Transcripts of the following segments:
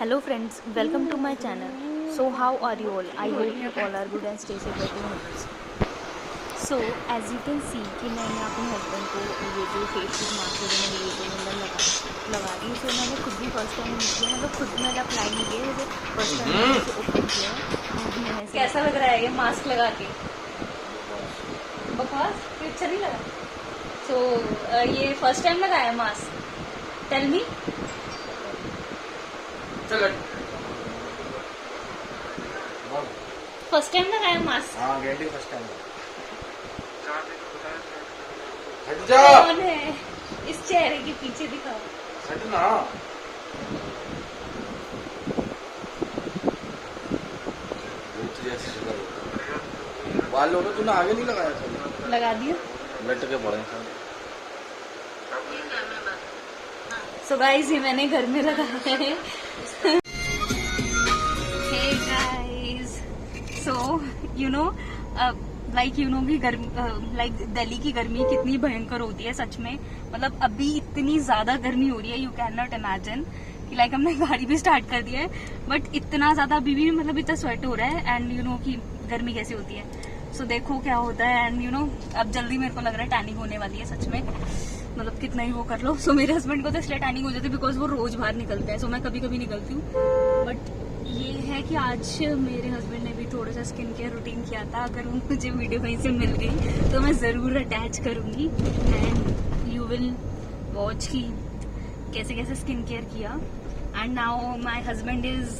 Hello friends, welcome to my channel. So how are you all? I hope you all are good and stay safe at your homes. So as you can see कि मैंने अपने husband को ये जो face sheet mask जो मैंने ये जो मतलब लगा दी, सो मैंने खुद भी फर्स्ट टाइम यूज़ किया, मतलब खुद मैंने अप्लाई नहीं किया, मुझे फर्स्ट टाइम मैंने इसे ओपन किया है। कैसा लग रहा है ये मास्क लगा के? बकवास? अच्छा नहीं लगा? सो ये फर्स्ट टाइम लगाया mask? Tell me. First time लगाया मास्क? हाँ गेटी फर्स्ट टाइम। कौन है इस चेहरे के पीछे? दिखाओ। हट ना। बाल लोग तूने आगे नहीं लगाया था? लगा दिया। बैठ के पड़े। सो गाइस ये मैंने घर में लगाया है। Hey guys, so you know like you know कि गर्मी लाइक दिल्ली की गर्मी कितनी भयंकर होती है सच में। मतलब अभी इतनी ज्यादा गर्मी हो रही है, यू कैन नॉट इमेजिन कि लाइक हमने गाड़ी भी स्टार्ट कर दिया है, बट इतना ज्यादा अभी भी मतलब इतना स्वेट हो रहा है। एंड यू नो कि गर्मी कैसी होती है। सो देखो क्या होता है। एंड यू नो अब जल्दी मेरे को लग रहा है टैनिंग होने वाली है सच में, मतलब कितना ही वो कर लो। सो मेरे हस्बैंड को तो इसलिए टैनिंग हो जाती है बिकॉज वो रोज बाहर निकलते हैं। सो मैं कभी कभी निकलती हूँ, बट ये है कि आज मेरे हस्बैंड ने भी थोड़ा सा स्किन केयर रूटीन किया था। अगर मुझे वीडियो कहीं से मिल गई तो मैं ज़रूर अटैच करूँगी एंड यू विल वॉच की कैसे कैसे स्किन केयर किया। And now my husband is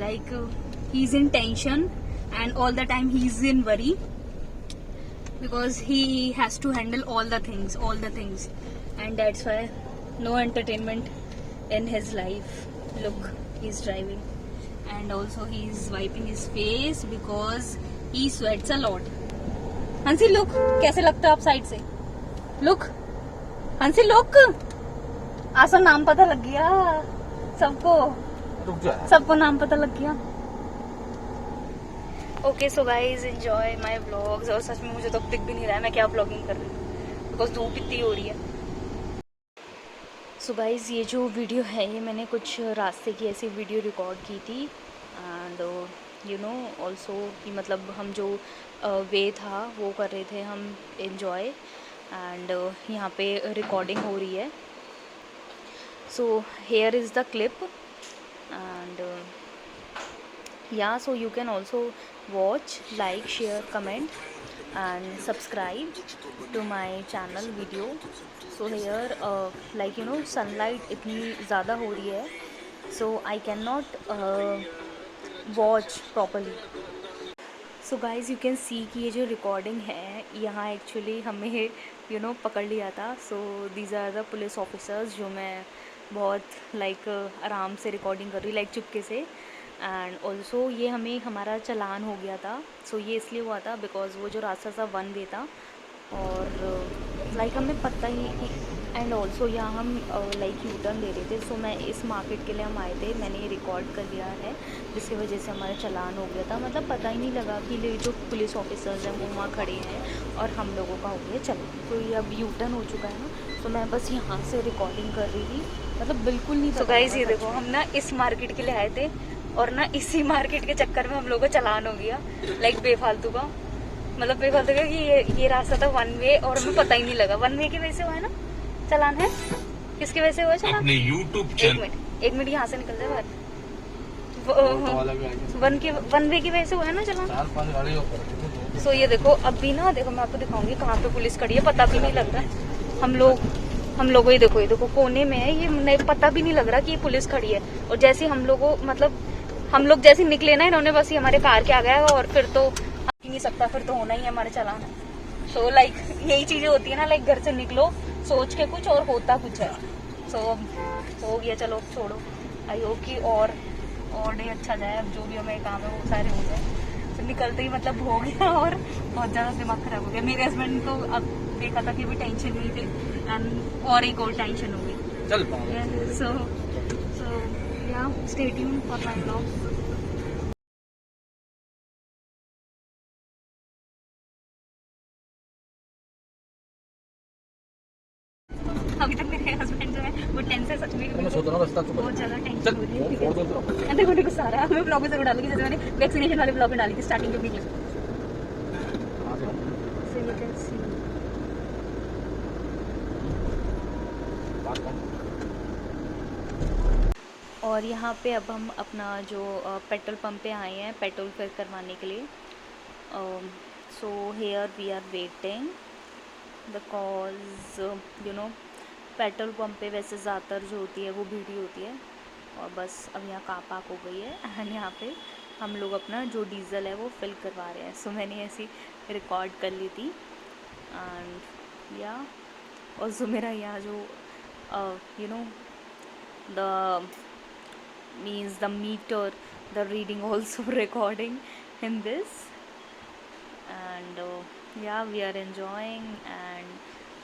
like he is in tension and all the time he is in worry because he has to handle all the things and that's why no entertainment in his life. Look, he's driving and also he's wiping his face because he sweats a lot. हंसी look कैसे लगता है आप side से? look हंसी look आसा नाम पता लग गया सबको, सबको नाम पता लग गया। Okay so guys enjoy my vlogs. और सच में मुझे तो दिख भी नहीं रहा है मैं क्या व्लॉगिंग कर रही हूँ बिकॉज धूप इतनी हो रही है। सो गाइज ये जो वीडियो है ये मैंने कुछ रास्ते की ऐसी वीडियो रिकॉर्ड की थी एंड यू नो ऑल्सो कि मतलब हम जो वे था वो कर रहे थे हम एंजॉय एंड यहाँ पे रिकॉर्डिंग हो रही है। So here is the clip and yeah, so you can also watch, like, share, comment and subscribe to my channel video. So here like you know sunlight इतनी ज़्यादा हो रही है, so I cannot watch properly. So guys you can see कि ये जो recording है यहाँ actually हमें you know पकड़ लिया था। So these are the police officers जो मैं बहुत like आराम से recording कर रही like चुपके से। एंड ऑल्सो ये हमें हमारा चालान हो गया था। सो ये इसलिए हुआ था बिकॉज वो जो रास्ता था वन वे था और लाइक हमें पता ही। एंड ऑल्सो यहाँ हम लाइक यू टर्न ले रहे थे। सो मैं इस मार्केट के लिए हम आए थे, मैंने ये रिकॉर्ड कर लिया है जिसकी वजह से हमारा चालान हो गया था। मतलब पता ही नहीं लगा कि ये जो पुलिस ऑफिसर्स हैं वो वहाँ खड़े हैं और हम लोगों का हो गया चलो। तो ये अब यू टर्न हो चुका है ना, तो मैं बस यहाँ से रिकॉर्डिंग कर रही थी, मतलब बिल्कुल नहीं। तो गाइस ये देखो हम ना इस मार्केट के लिए आए थे और ना इसी मार्केट के चक्कर में हम लोगों का चालान हो गया लाइक बेफालतू का। मतलब बेफालतू का कि ये रास्ता था वन वे और हमें पता ही नहीं लगा। वन वे की वजह से हुआ है ना चालान? है किसकी वजह से हुआ चालान? अपने YouTube चैनल। एक मिनट यहाँ से निकल जाए बाहर। वन वे की वजह से हुआ है ना चालान। सो ये देखो अभी ना देखो मैं आपको दिखाऊंगी कहाँ पे पुलिस खड़ी है, पता भी नहीं लग रहा। हम लोगों ये देखो कोने में है, ये पता भी नहीं लग रहा कि ये पुलिस खड़ी है। और जैसे हम लोग जैसे निकले ना इन्होंने बस ये हमारे कार के आ गया और फिर तो ही नहीं सकता, फिर तो होना ही है हमारे चालान। सो लाइक यही चीजें होती है ना, लाइक घर से निकलो सोच के कुछ और होता कुछ है। सो हो गया, चलो छोड़ो। आई होप कि और डे अच्छा जाए। अब जो भी हमें काम है वो सारे हो जाए। तो निकलते ही मतलब हो गया और बहुत ज्यादा दिमाग खराब हो गया। मेरे हस्बैंड को अब देखा था कि अभी टेंशन नहीं थे एंड और एक और टेंशन हो गई। चल सो या stay tuned for my vlog. अभी तक मेरे हस्बैंड जो है वो टेंशन सच में बहुत ज्यादा टेंशन चल फोड़ दो तो देखो देखो सारा मैं ब्लॉग में जरूर डालूंगी, जैसे मैंने वैक्सीनेशन वाले ब्लॉग में डाली थी स्टार्टिंग के video. So you can see. और यहाँ पे अब हम अपना जो पेट्रोल पंप पे आए हैं पेट्रोल फिल करवाने के लिए। So here we are waiting because you know petrol pump पे वैसे ज़्यादातर जो होती है वो भीड़ ही होती है। और बस अब यहाँ कार पार्क हो गई है एंड यहाँ पे हम लोग अपना जो डीज़ल है वो फिल करवा रहे हैं। सो मैंने ऐसी रिकॉर्ड कर ली थी एंड या और जो मेरा यहाँ जो you know the means the meter, the reading also recording in this and yeah we are enjoying and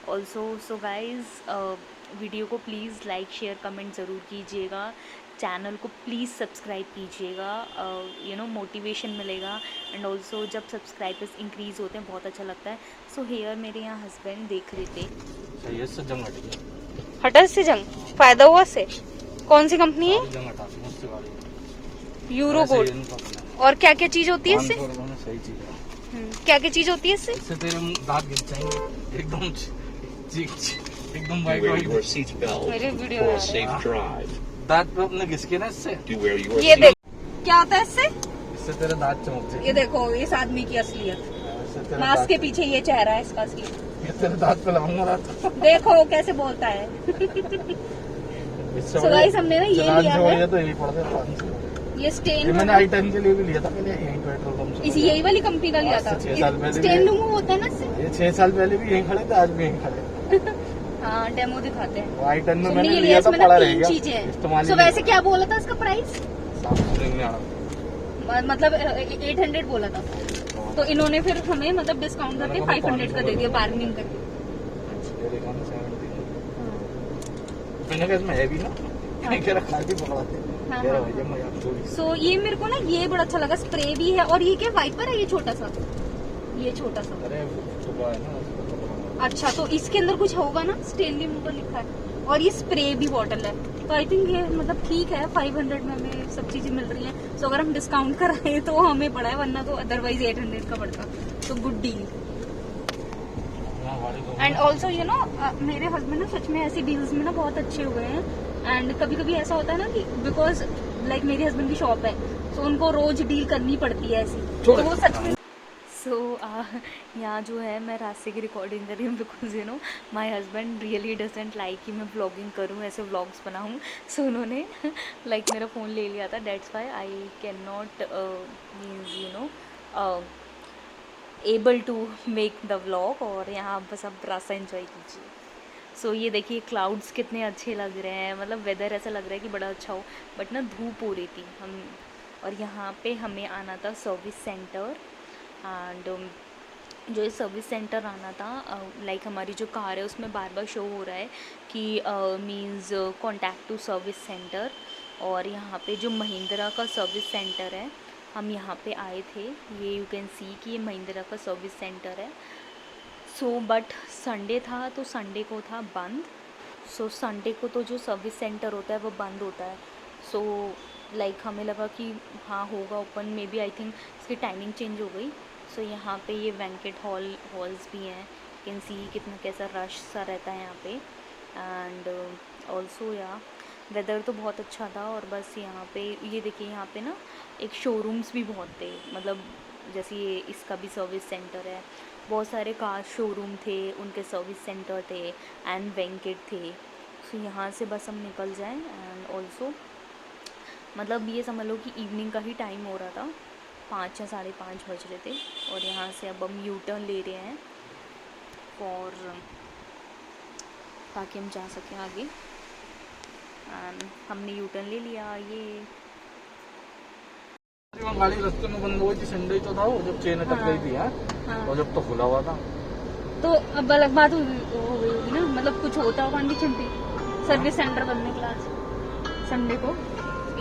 also so guys video को प्लीज़ लाइक शेयर कमेंट ज़रूर कीजिएगा, चैनल को प्लीज़ सब्सक्राइब कीजिएगा, यू नो मोटिवेशन मिलेगा and also जब subscribers increase होते हैं बहुत अच्छा लगता है। सो हेयर मेरे यहाँ हस्बैंड देख रहे थे। सही है, जंग हट गया। हटा से जंग फ़ायदा हुआ से? कौन सी कंपनी है? जंग हटा दी मुझसे गाड़ी। Euro gold. और क्या क्या चीज़ होती है इससे? सही चीज़ है। क्या क्या चीज़ होती है इससे? इससे तेरे दांत गिर जाएंगे एकदम एकदम Do wear your white. seat belt मेरे वीडियो for में आ a रहा safe drive. दांत पे अपने घिसके ना इससे Do wear your ये seat देख क्या होता है इससे? इससे तेरे दांत चमकते ये देखो इस आदमी की असलियत, इससे तेरे मास्क दांत- के पीछे ये चेहरा है इसका असली। ये तेरे दांत पे लगाऊंगा रात। देखो कैसे बोलता है। इससे So guys, हमने ना ये चलान लिया जो है। तो यही पड़ता है 500। ये स्टेन ये मैंने i10 के लिए भी लिया था पहले यही पेट्रोल पंप से। इसी यही वाली कंपनी का लिया था। आज से 6 साल पहले स्टेन भी- रिमूव होता है ना इससे? ये 6 साल पहले भी यही खड़े थे, आज भी यही खड़े। हाँ डेमो दिखाते हैं। वो i10 में So, मैंने ये लिया था, इसमें ना पड़ा रह 3 गया। चीजें हैं। इस्तेमाल So वैसे क्या बोला था इसका प्राइस? नहीं आ रहा। मतलब 800 बोला था, तो इन्होंने फिर हमें मतलब डिस्काउंट करके 500 का दे दिया बार्गेनिंग करके। ये देखो ना 70। मैंने कहा इसमें है भी ना, मैं कह रहा खाती पकड़ाते। हाँ, कह रहा हाँ। भैया मजाक छोड़ी। सो ये मेरे को ना ये बड़ा अच्छा लगा, स्प्रे भी है और ये क्या वाइपर है ये छोटा सा, ये छोटा सा। अरे सुबह है ना उसको तो पकड़ना। अच्छा तो इसके अंदर कुछ होगा ना, स्टेन रिमूवर लिखा है और ये स्प्रे भी बॉटल है। तो आई थिंक ये मतलब ठीक है, 500 में हमें सब चीजें मिल रही हैं। सो अगर हम डिस्काउंट कराएं तो हमें पड़ा है, वरना तो अदरवाइज 800 का पड़ता। तो good deal. And also you know मेरे हस्बैंड ना सच में ऐसी डील्स में ना बहुत अच्छे हुए हैं। एंड कभी कभी ऐसा होता है ना कि बिकॉज लाइक मेरे हस्बैंड की शॉप है, सो उनको रोज डील करनी पड़ती है ऐसी, तो वो सच में। सो यहाँ जो है मैं रास्ते की रिकॉर्डिंग कर रही हूँ because you know my husband really doesn't like कि मैं व्लॉगिंग करूँ, ऐसे व्लॉग्स बनाऊँ। सो उन्होंने लाइक मेरा फ़ोन ले लिया था, that's why I can not means you know able to make the vlog. और यहाँ बस आप रास्ता एंजॉय कीजिए। सो ये देखिए क्लाउड्स कितने अच्छे लग रहे हैं, मतलब वेदर ऐसा लग रहा है कि बड़ा अच्छा हो, बट ना धूप हो रही थी हम। और यहाँ पे हमें आना था सर्विस सेंटर एंड जो ये सर्विस सेंटर आना था लाइक हमारी जो कार है उसमें बार बार शो हो रहा है कि means contact to service centre. और यहाँ पे जो महिंद्रा का सर्विस सेंटर है हम यहाँ पे आए थे, ये यू कैन सी कि ये महिंद्रा का सर्विस सेंटर है। सो बट संडे था तो संडे को था बंद। सो संडे को तो जो सर्विस सेंटर होता है वो बंद होता है। सो लाइक हमें लगा कि हाँ होगा open, may be I think इसकी टाइमिंग चेंज हो गई। सो यहाँ पे ये वेंकट हॉल्स भी हैं, कैन सी कितना कैसा रश सा रहता है यहाँ पे। एंड ऑल्सो या वेदर तो बहुत अच्छा था। और बस यहाँ पे ये देखिए यहाँ पे ना एक शोरूम्स भी बहुत थे, मतलब जैसे ये इसका भी सर्विस सेंटर है, बहुत सारे कार शोरूम थे, उनके सर्विस सेंटर थे एंड वेंकट थे। सो यहाँ से बस हम निकल जाएं। एंड ऑल्सो मतलब ये समझ लो कि इवनिंग का ही टाइम हो रहा था, 5 या 5:30 बज रहे थे। और यहाँ से अब हम यू टर्न ले रहे हैं और ताकि हम जा सकें आगे। एंड हमने यू टर्न ले लिया। ये गाड़ी रास्ते में बंद हो गई थी, संडे तो था वो जब चेन अटक गई थी। हाँ। और जब तो खुला हुआ था तो अब अलग बात हो गई होगी ना, मतलब कुछ होता होगा कंडीशन थी सर्विस सेंटर बनने के आज संडे को,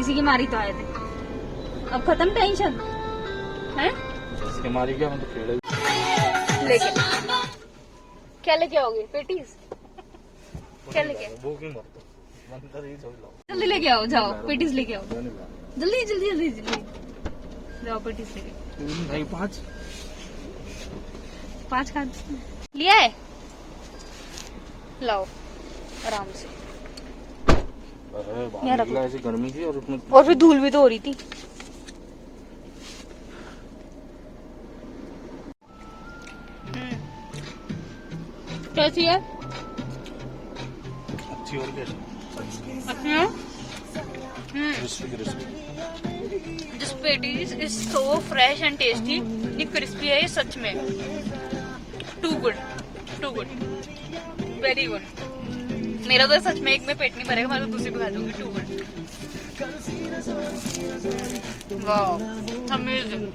इसी की मारी तो आए थे। अब खत्म टेंशन है। इसके मारी क्या, मैं तो खेले लेके क्या लेके आओगे? पेटीज क्या लेके? बुकिंग भर मंदिर ही छोड़ लो जल्दी लेके आओ, जाओ पेटीज लेके आओ, जल्दी जल्दी जल्दी जल्दी जाओ पेटीज लेके। नहीं 5 खा लिया है, लाओ आराम से। यहाँ रख लो। ऐसी गर्मी थी और उसमें और फिर धूल भी तो हो रही थी। कैसी है? अच्छी और कैसी अच्छी है। Crispy this patties is so fresh and tasty. ये क्रिस्पी है, ये सच में टू गुड वेरी गुड। मेरा तो सच में एक में पेट नहीं भरेगा, मैं तो दूसरी भी खा दूंगी। टू गुड, वाह अमेजिंग।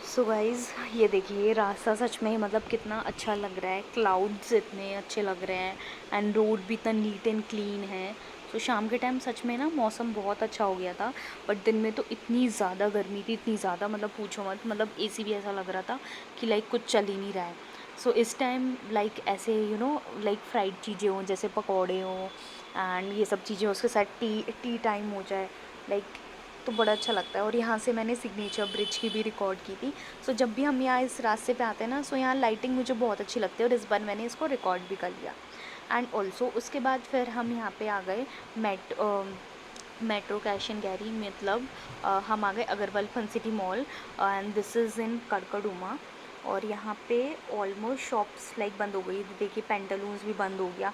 सो गाइज ये देखिए रास्ता सच में मतलब कितना अच्छा लग रहा है, क्लाउड्स इतने अच्छे लग रहे हैं एंड रोड भी इतना नीट एंड क्लीन है। तो शाम के टाइम सच में ना मौसम बहुत अच्छा हो गया था, बट दिन में तो इतनी ज़्यादा गर्मी थी, इतनी ज़्यादा मतलब पूछो मत। मतलब एसी भी ऐसा लग रहा था कि लाइक कुछ चल ही नहीं रहा है। सो इस टाइम लाइक ऐसे यू नो लाइक फ्राइड चीज़ें हों, जैसे पकौड़े हों एंड ये सब चीज़ें, उसके साथ टी टाइम हो जाए लाइक, तो बड़ा अच्छा लगता है। और यहाँ से मैंने सिग्नेचर ब्रिज की भी रिकॉर्ड की थी। सो जब भी हम यहाँ इस रास्ते पे आते हैं ना, सो यहाँ लाइटिंग मुझे बहुत अच्छी लगती है और इस बार मैंने इसको रिकॉर्ड भी कर लिया। एंड ऑल्सो उसके बाद फिर हम यहाँ पे आ गए मेट्रो कैश एंड कैरी, मतलब हम आ गए Agarwal Fun City Mall and this is in Karkardooma. और यहाँ पे ऑलमोस्ट शॉप्स लाइक बंद हो गई, देखिए पेंटालून्स भी बंद हो गया।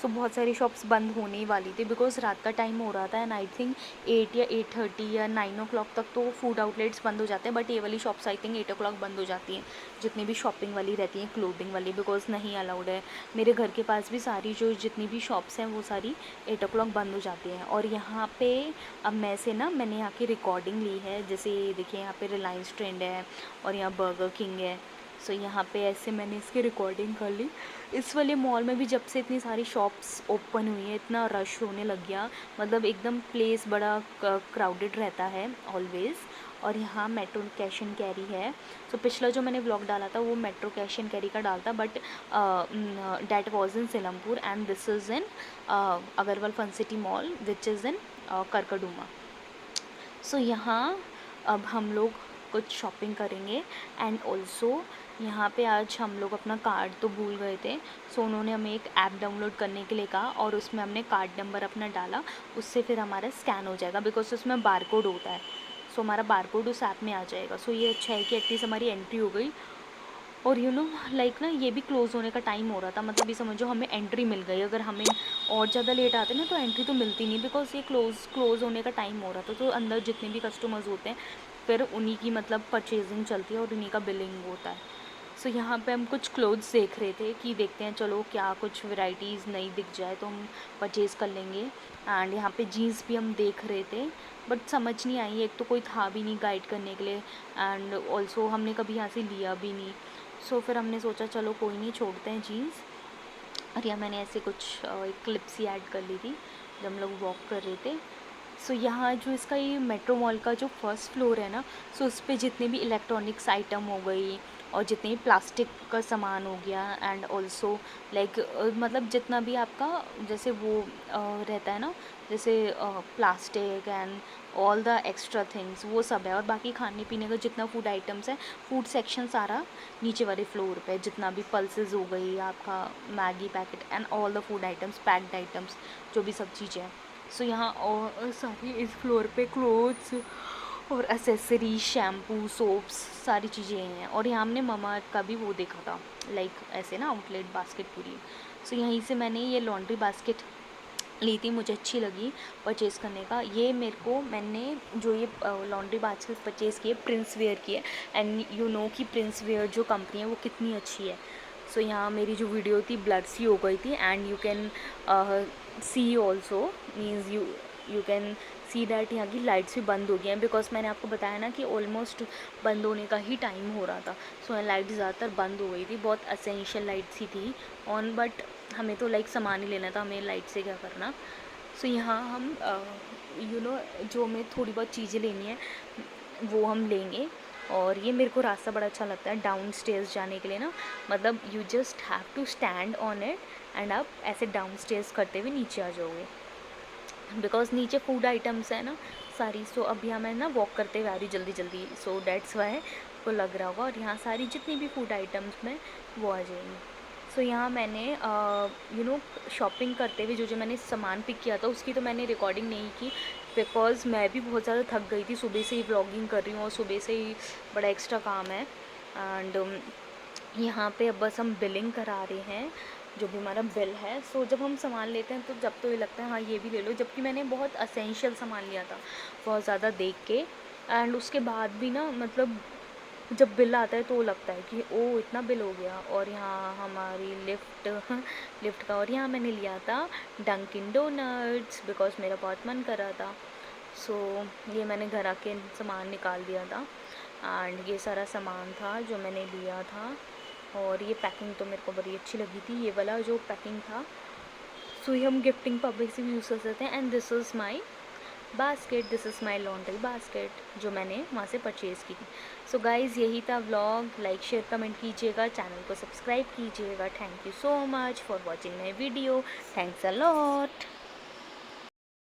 सो बहुत सारी शॉप्स बंद होने ही वाली थी बिकॉज रात का टाइम हो रहा था एंड आई थिंक 8 या 8:30 या 9 o'clock तक तो फूड आउटलेट्स बंद हो जाते हैं, बट ये वाली शॉप्स आई थिंक 8 o'clock बंद हो जाती हैं, जितनी भी शॉपिंग वाली रहती हैं, क्लोथिंग वाली, बिकॉज नहीं अलाउड है। मेरे घर के पास भी सारी जो जितनी भी शॉप्स हैं वो सारी 8 o'clock बंद हो जाती हैं। और यहाँ पे अब मैंने यहाँ की रिकॉर्डिंग ली है, जैसे देखिए यहाँ पे रिलायंस ट्रेंड है और यहाँ बर्गर किंग है। सो यहाँ पे ऐसे मैंने इसकी रिकॉर्डिंग कर ली। इस वाले मॉल में भी जब से इतनी सारी शॉप्स ओपन हुई हैं, इतना रश होने लग गया, मतलब एकदम प्लेस बड़ा क्राउडेड रहता है ऑलवेज़। और यहाँ मेट्रो कैश एंड कैरी है। सो पिछला जो मैंने व्लॉग डाला था वो मेट्रो कैश एंड कैरी का डालता, but that was in Seelampur and this is in Agarwal Fun City Mall which is in Karkardooma. So यहाँ अब हम लोग कुछ शॉपिंग करेंगे एंड ऑल्सो यहाँ पे आज हम लोग अपना कार्ड तो भूल गए थे। सो उन्होंने हमें एक ऐप डाउनलोड करने के लिए कहा और उसमें हमने कार्ड नंबर अपना डाला, उससे फिर हमारा स्कैन हो जाएगा बिकॉज उसमें बारकोड होता है। सो हमारा बारकोड उस ऐप में आ जाएगा। सो ये अच्छा है कि एटलीस्ट हमारी एंट्री हो गई। और यू नो लाइक ना ये भी क्लोज़ होने का टाइम हो रहा था, मतलब ये समझो हमें एंट्री मिल गई। अगर हमें और ज़्यादा लेट आते ना तो एंट्री तो मिलती नहीं, बिकॉज ये क्लोज़ होने का टाइम हो रहा था। तो अंदर जितने भी कस्टमर्स होते हैं फिर उन्हीं की मतलब परचेजिंग चलती है और उन्हीं का बिलिंग होता है। सो यहाँ पे हम कुछ क्लोथ्स देख रहे थे कि देखते हैं चलो क्या कुछ वैरायटीज़ नई दिख जाए तो हम परचेज़ कर लेंगे। एंड यहाँ पे जीन्स भी हम देख रहे थे बट समझ नहीं आई, एक तो कोई था भी नहीं गाइड करने के लिए एंड ऑल्सो हमने कभी यहाँ से लिया भी नहीं। सो फिर हमने सोचा चलो कोई नहीं, छोड़ते हैं जीन्स। और यहाँ मैंने ऐसे कुछ एक क्लिप्स ही ऐड कर ली थी जब हम लोग वॉक कर रहे थे। सो यहाँ जो इसका ये मेट्रो मॉल का जो फर्स्ट फ्लोर है ना, सो उस पर जितने भी इलेक्ट्रॉनिक्स आइटम हो गई और जितने भी प्लास्टिक का सामान हो गया एंड ऑल्सो लाइक मतलब जितना भी आपका जैसे वो रहता है ना, जैसे plastic and all the extra things वो सब है। और बाकी खाने पीने का जितना फूड आइटम्स है, फूड सेक्शन सारा नीचे वाले फ्लोर पे, जितना भी पल्सेस हो गई आपका Maggi packet and all the food items, packed items, जो भी सब चीज़ें हैं। सो यहाँ और सारी इस फ्लोर पे क्लोथ्स और एसेसरी, शैम्पू, सोप्स, सारी चीज़ें हैं। और यहाँ हमने ममाअर्थ का भी वो देखा था लाइक ऐसे ना आउटलेट बास्केट पूरी। सो यहीं से मैंने ये लॉन्ड्री बास्केट ली थी, मुझे अच्छी लगी परचेज़ करने का। ये मैंने जो ये लॉन्ड्री बास्केट परचेज़ की है प्रिंस वेयर की है एंड यू नो कि प्रिंस वेयर जो कंपनी है वो कितनी अच्छी है। सो यहाँ मेरी जो वीडियो थी ब्लर सी हो गई थी and you can see also means you can see that यहाँ की लाइट्स भी बंद हो गई हैं बिकॉज मैंने आपको बताया ना कि ऑलमोस्ट बंद होने का ही टाइम हो रहा था। सो यहाँ लाइट ज़्यादातर बंद हो गई थी, बहुत असेंशियल लाइट्स ही थी ऑन, बट हमें तो लाइक सामान ही लेना था, हमें लाइट से क्या करना। सो यहाँ हम यू नो जो हमें थोड़ी बहुत चीज़ें लेनी है वो हम लेंगे। और ये मेरे को रास्ता बड़ा अच्छा लगता है डाउन स्टेयर्स जाने के लिए ना, मतलब you just have to stand on it and आप ऐसे डाउन स्टेयर्स करते हुए नीचे आ जाओगे, बिकॉज नीचे फूड आइटम्स है ना सारी। सो अभी यहाँ मैं ना वॉक करते हुए आ रही जल्दी जल्दी, सो डेट्स वाई को लग रहा होगा। और यहाँ सारी जितनी भी फूड आइटम्स में वो आ जाएंगी। सो यहाँ मैंने शॉपिंग करते हुए जो मैंने सामान पिक किया था उसकी तो मैंने रिकॉर्डिंग नहीं की, बिकॉज़ मैं भी बहुत ज़्यादा थक गई थी। सुबह से ही व्लॉगिंग कर रही हूँ और सुबह से ही बड़ा एक्स्ट्रा काम है। एंड यहाँ पे अब बस हम बिलिंग करा रहे हैं जो भी हमारा बिल है। सो जब हम सामान लेते हैं तो जब तो ये लगता है हाँ ये भी ले लो, जबकि मैंने बहुत असेंशियल सामान लिया था बहुत ज़्यादा देख के। एंड उसके बाद भी ना मतलब जब बिल आता है तो लगता है कि ओ इतना बिल हो गया। और यहाँ हमारी लिफ्ट का, और यहाँ मैंने लिया था डंकिन डोनट्स बिकॉज मेरा बहुत मन कर रहा था। सो ये मैंने घर आके सामान निकाल दिया था एंड ये सारा सामान था जो मैंने लिया था। और ये पैकिंग तो मेरे को बड़ी अच्छी लगी थी, ये वाला जो पैकिंग था। सो ये हम गिफ्टिंग पर्पज से भी यूज़ कर सकते हैं। And this is my basket, this is my laundry basket जो मैंने वहाँ से परचेज़ की थी। सो गाइज़ यही था व्लॉग। लाइक शेयर कमेंट कीजिएगा, चैनल को सब्सक्राइब कीजिएगा। Thank you so much for watching my video. Thanks a lot.